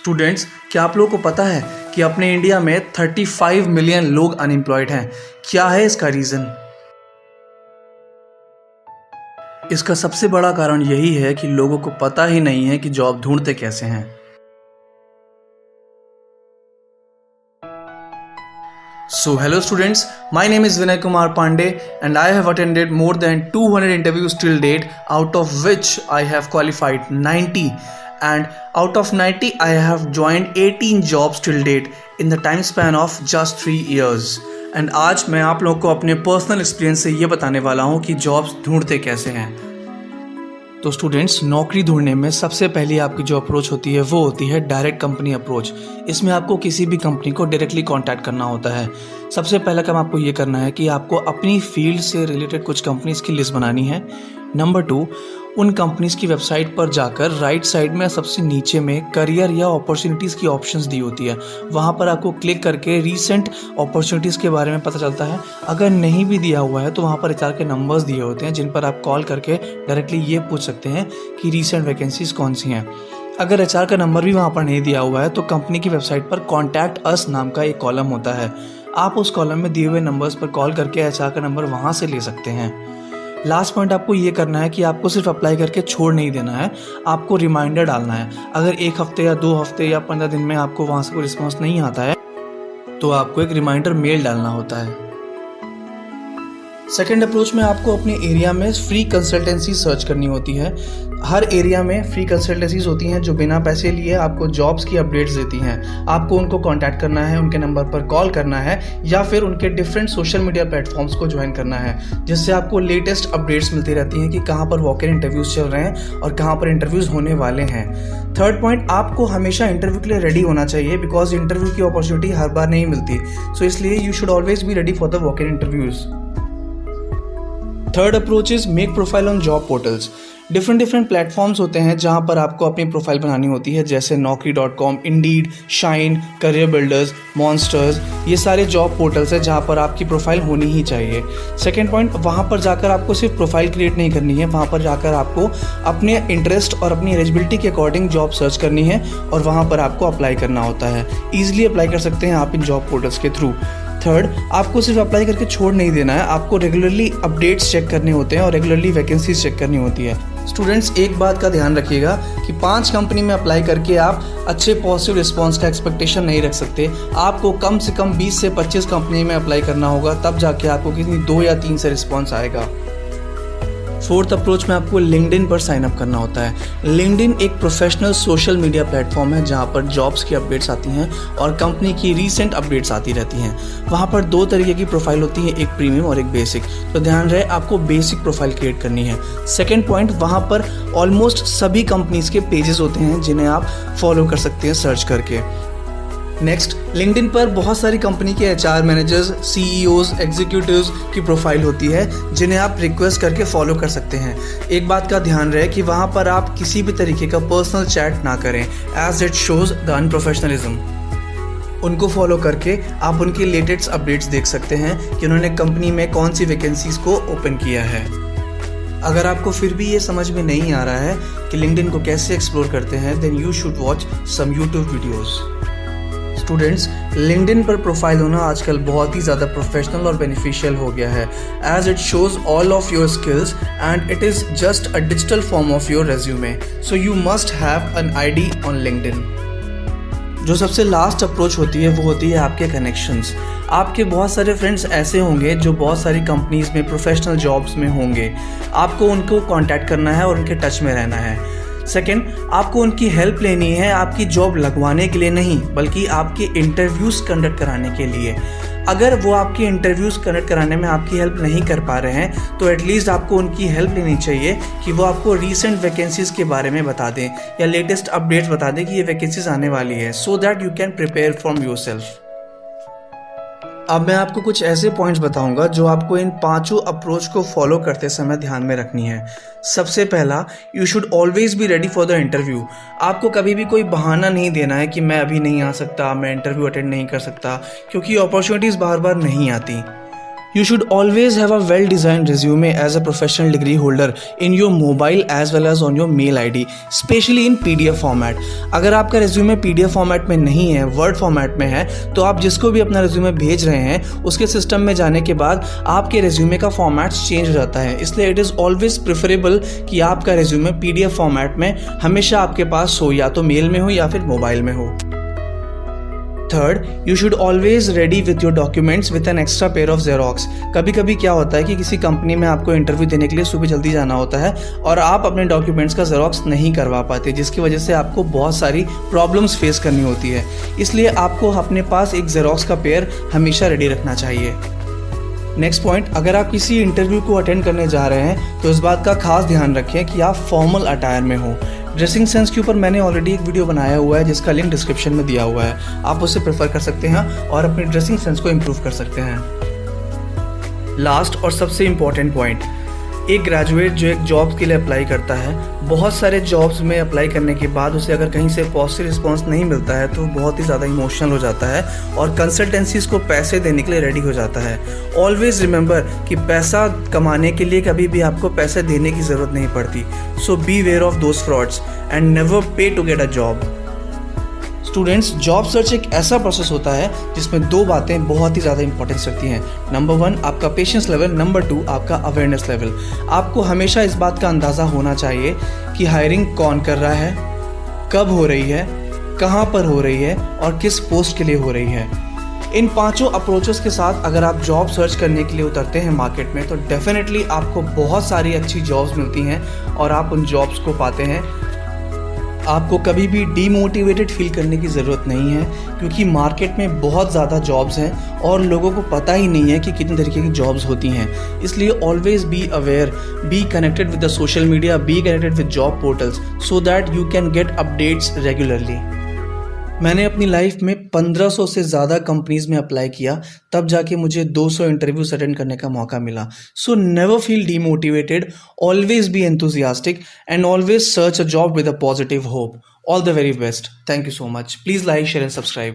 Students, क्या आप लोगों को पता है कि अपने इंडिया में 35 मिलियन लोग अनएम्प्लॉयड हैं। क्या है इसका रीज़न? इसका सबसे बड़ा कारण यही है कि लोगों को पता ही नहीं है कि जॉब ढूंढते कैसे हैं। So hello students, my name is Vinay Kumar Pandey and I have attended more than 200 interviews till date, out of which I have qualified 90 and out of 90 I have joined 18 jobs till date in the time span of just 3 years. And आज मैं आप लोगों को अपने personal experience से ये बताने वाला हूँ कि जॉब्स ढूंढते कैसे हैं। तो स्टूडेंट्स, नौकरी ढूंढने में सबसे पहली आपकी जो अप्रोच होती है वो होती है डायरेक्ट कंपनी अप्रोच। इसमें आपको किसी भी कंपनी को डायरेक्टली कांटेक्ट करना होता है। सबसे पहला काम आपको ये करना है कि आपको अपनी फील्ड से रिलेटेड कुछ कंपनीज की लिस्ट बनानी है। नंबर 2, उन कंपनीज की वेबसाइट पर जाकर राइट साइड में सबसे नीचे में करियर या अपॉर्चुनिटीज़ की ऑप्शंस दी होती है। वहाँ पर आपको क्लिक करके रीसेंट अपॉर्चुनिटीज़ के बारे में पता चलता है। अगर नहीं भी दिया हुआ है तो वहाँ पर एचआर के नंबर्स दिए होते हैं जिन पर आप कॉल करके डायरेक्टली ये पूछ सकते हैं कि रीसेंट वैकेंसीज कौन सी हैं। अगर एचआर का नंबर भी वहाँ पर नहीं दिया हुआ है तो कंपनी की वेबसाइट पर कॉन्टैक्ट अस नाम का एक कॉलम होता है। आप उस कॉलम में दिए हुए नंबर्स पर कॉल करके एचआर का नंबर वहाँ से ले सकते हैं। लास्ट पॉइंट आपको ये करना है कि आपको सिर्फ अप्लाई करके छोड़ नहीं देना है, आपको रिमाइंडर डालना है। अगर 1 हफ्ते या 2 हफ्ते या 15 दिन में आपको वहाँ से कोई रिस्पॉन्स नहीं आता है तो आपको एक रिमाइंडर मेल डालना होता है। सेकेंड अप्रोच में आपको अपने एरिया में फ्री कंसल्टेंसी सर्च करनी होती है। हर एरिया में फ्री कंसल्टेंसीज होती हैं जो बिना पैसे लिए आपको जॉब्स की अपडेट्स देती हैं। आपको उनको कांटेक्ट करना है, उनके नंबर पर कॉल करना है या फिर उनके डिफरेंट सोशल मीडिया प्लेटफॉर्म्स को ज्वाइन करना है, जिससे आपको लेटेस्ट अपडेट्स मिलती रहती हैं कि कहाँ पर वॉक इन इंटरव्यूज़ चल रहे हैं और कहाँ पर इंटरव्यूज़ होने वाले हैं। थर्ड पॉइंट, आपको हमेशा इंटरव्यू के लिए रेडी होना चाहिए बिकॉज इंटरव्यू की अपॉर्चुनिटी हर बार नहीं मिलती। सो इसलिए you should always be ready for the walk in interviews. Third approach is make profile on job portals. Different platforms होते हैं जहां पर आपको अपनी प्रोफाइल बनानी होती है, जैसे naukri.com, Indeed, shine, career builders, monsters. ये सारे जॉब पोर्टल्स हैं जहां पर आपकी प्रोफाइल होनी ही चाहिए। सेकेंड पॉइंट, वहां पर जाकर आपको सिर्फ प्रोफाइल क्रिएट नहीं करनी है, वहां पर जाकर आपको अपने इंटरेस्ट और अपनी एलिजिबिलिटी के अकॉर्डिंग जॉब सर्च करनी है और वहां पर आपको अप्लाई करना होता है। ईजिली अप्लाई कर सकते हैं आप इन जॉब पोर्टल्स के थ्रू। थर्ड, आपको सिर्फ अप्लाई करके छोड़ नहीं देना है, आपको रेगुलरली अपडेट्स चेक करने होते हैं और रेगुलरली वैकेंसीज चेक करनी होती है। स्टूडेंट्स, एक बात का ध्यान रखिएगा कि 5 कंपनी में अप्लाई करके आप अच्छे पॉजिटिव रिस्पांस का एक्सपेक्टेशन नहीं रख सकते। आपको कम से कम 20 से 25 कंपनी में अप्लाई करना होगा, तब जाके आपको किसी 2 या 3 से रिस्पांस आएगा। फोर्थ अप्रोच में आपको लिंक्डइन पर साइन अप करना होता है। लिंक्डइन एक प्रोफेशनल सोशल मीडिया प्लेटफॉर्म है जहां पर जॉब्स की अपडेट्स आती हैं और कंपनी की रीसेंट अपडेट्स आती रहती हैं। वहां पर 2 तरीके की प्रोफाइल होती है, एक प्रीमियम और एक बेसिक। तो ध्यान रहे, आपको बेसिक प्रोफाइल क्रिएट करनी है। सेकेंड पॉइंट, वहां पर ऑलमोस्ट सभी कंपनीज के पेजेस होते हैं जिन्हें आप फॉलो कर सकते हैं सर्च करके। नेक्स्ट, लिंक्डइन पर बहुत सारी कंपनी के एचआर मैनेजर्स, सीईओज, एग्जीक्यूटिव्स की प्रोफाइल होती है जिन्हें आप रिक्वेस्ट करके फॉलो कर सकते हैं। एक बात का ध्यान रहे कि वहाँ पर आप किसी भी तरीके का पर्सनल चैट ना करें, as it shows the unprofessionalism. उनको फॉलो करके आप उनकी लेटेस्ट अपडेट्स देख सकते हैं कि उन्होंने कंपनी में कौन सी वैकेंसीज को ओपन किया है। अगर आपको फिर भी ये समझ में नहीं आ रहा है कि लिंक्डइन को कैसे एक्सप्लोर करते हैं, then you should watch some YouTube videos. Students, LinkedIn पर प्रोफाइल होना आजकल बहुत ही ज़्यादा प्रोफेशनल और बेनिफिशियल हो गया है, as it shows all of your skills and it is just a digital form of your resume. So you must have an ID on LinkedIn. जो सबसे लास्ट अप्रोच होती है वो होती है आपके कनेक्शंस। आपके बहुत सारे फ्रेंड्स ऐसे होंगे जो बहुत सारी कंपनीज में प्रोफेशनल जॉब्स में होंगे। आपको उनको कांटेक्ट करना है और उनके टच में रहना है। सेकेंड, आपको उनकी हेल्प लेनी है, आपकी जॉब लगवाने के लिए नहीं बल्कि आपके इंटरव्यूज़ कंडक्ट कराने के लिए। अगर वो आपके इंटरव्यूज़ कंडक्ट कराने में आपकी हेल्प नहीं कर पा रहे हैं तो एटलीस्ट आपको उनकी हेल्प लेनी चाहिए कि वो आपको रीसेंट वैकेंसीज़ के बारे में बता दें या लेटेस्ट अपडेट्स बता दें कि ये वैकेंसीज आने वाली है, so that you can prepare from your self. अब मैं आपको कुछ ऐसे पॉइंट्स बताऊंगा जो आपको इन 5 अप्रोच को फॉलो करते समय ध्यान में रखनी है। सबसे पहला, you should always be ready for the interview. आपको कभी भी कोई बहाना नहीं देना है कि मैं अभी नहीं आ सकता, मैं इंटरव्यू अटेंड नहीं कर सकता, क्योंकि अपॉर्चुनिटीज़ बार बार नहीं आती। You should always have a well-designed resume as a professional degree holder in your mobile as well as on your mail ID, especially in PDF format. अगर आपका resume PDF format में नहीं है, Word format में है, तो आप जिसको भी अपना resume भेज रहे हैं उसके सिस्टम में जाने के बाद आपके resume का फॉर्मेट चेंज हो जाता है। इसलिए it is always preferable कि आपका resume PDF फॉर्मेट में हमेशा आपके पास हो, या तो मेल में हो या फिर मोबाइल में हो। Third, you should always ready with your documents with an extra pair of xerox. कभी कभी क्या होता है कि किसी कंपनी में आपको इंटरव्यू देने के लिए सुबह जल्दी जाना होता है और आप अपने डॉक्यूमेंट्स का जेरोक्स नहीं करवा पाते, जिसकी वजह से आपको बहुत सारी प्रॉब्लम्स फेस करनी होती है। इसलिए आपको अपने पास एक जेरोक्स का पेयर हमेशा रेडी रखना चाहिए। नेक्स्ट पॉइंट, अगर आप किसी इंटरव्यू को अटेंड करने जा रहे हैं तो इस बात का खास ध्यान रखें कि आप फॉर्मल अटायर में हो। ड्रेसिंग सेंस के ऊपर मैंने ऑलरेडी एक वीडियो बनाया हुआ है जिसका लिंक डिस्क्रिप्शन में दिया हुआ है, आप उसे प्रेफर कर सकते हैं और अपनी ड्रेसिंग सेंस को इम्प्रूव कर सकते हैं। लास्ट और सबसे इम्पॉर्टेंट पॉइंट, एक ग्रेजुएट जो एक जॉब के लिए अप्लाई करता है, बहुत सारे जॉब्स में अप्लाई करने के बाद उसे अगर कहीं से पॉजिटिव रिस्पॉन्स नहीं मिलता है तो बहुत ही ज़्यादा इमोशनल हो जाता है और कंसल्टेंसीज को पैसे देने के लिए रेडी हो जाता है। ऑलवेज रिमेंबर कि पैसा कमाने के लिए कभी भी आपको पैसे देने की ज़रूरत नहीं पड़ती। So be aware of those frauds and never pay to get a job. Students, job search एक ऐसा प्रोसेस होता है जिसमें दो बातें बहुत ही ज़्यादा इंपॉर्टेंस रखती हैं। नंबर 1 आपका पेशेंस लेवल, नंबर 2 आपका अवेयरनेस लेवल। आपको हमेशा इस बात का अंदाज़ा होना चाहिए कि हायरिंग कौन कर रहा है, कब हो रही है, कहाँ पर हो रही है और किस पोस्ट के लिए हो रही है। इन पांचों अप्रोचेस के साथ अगर आप जॉब सर्च करने के लिए उतरते हैं मार्केट में तो डेफिनेटली आपको बहुत सारी अच्छी जॉब्स मिलती हैं और आप उन जॉब्स को पाते हैं। आपको कभी भी डीमोटिवेटेड फील करने की ज़रूरत नहीं है, क्योंकि मार्केट में बहुत ज़्यादा जॉब्स हैं और लोगों को पता ही नहीं है कि कितने तरीके की जॉब्स होती हैं। इसलिए always be aware, be connected with the social media, be connected with job portals so that you can get updates regularly. मैंने अपनी लाइफ में 1500 से ज़्यादा कंपनीज़ में अप्लाई किया, तब जाके मुझे 200 इंटरव्यूज अटेंड करने का मौका मिला। So never feel demotivated, always be enthusiastic and always search a job with a positive hope. All the very best. Thank you so much. Please like, share and subscribe.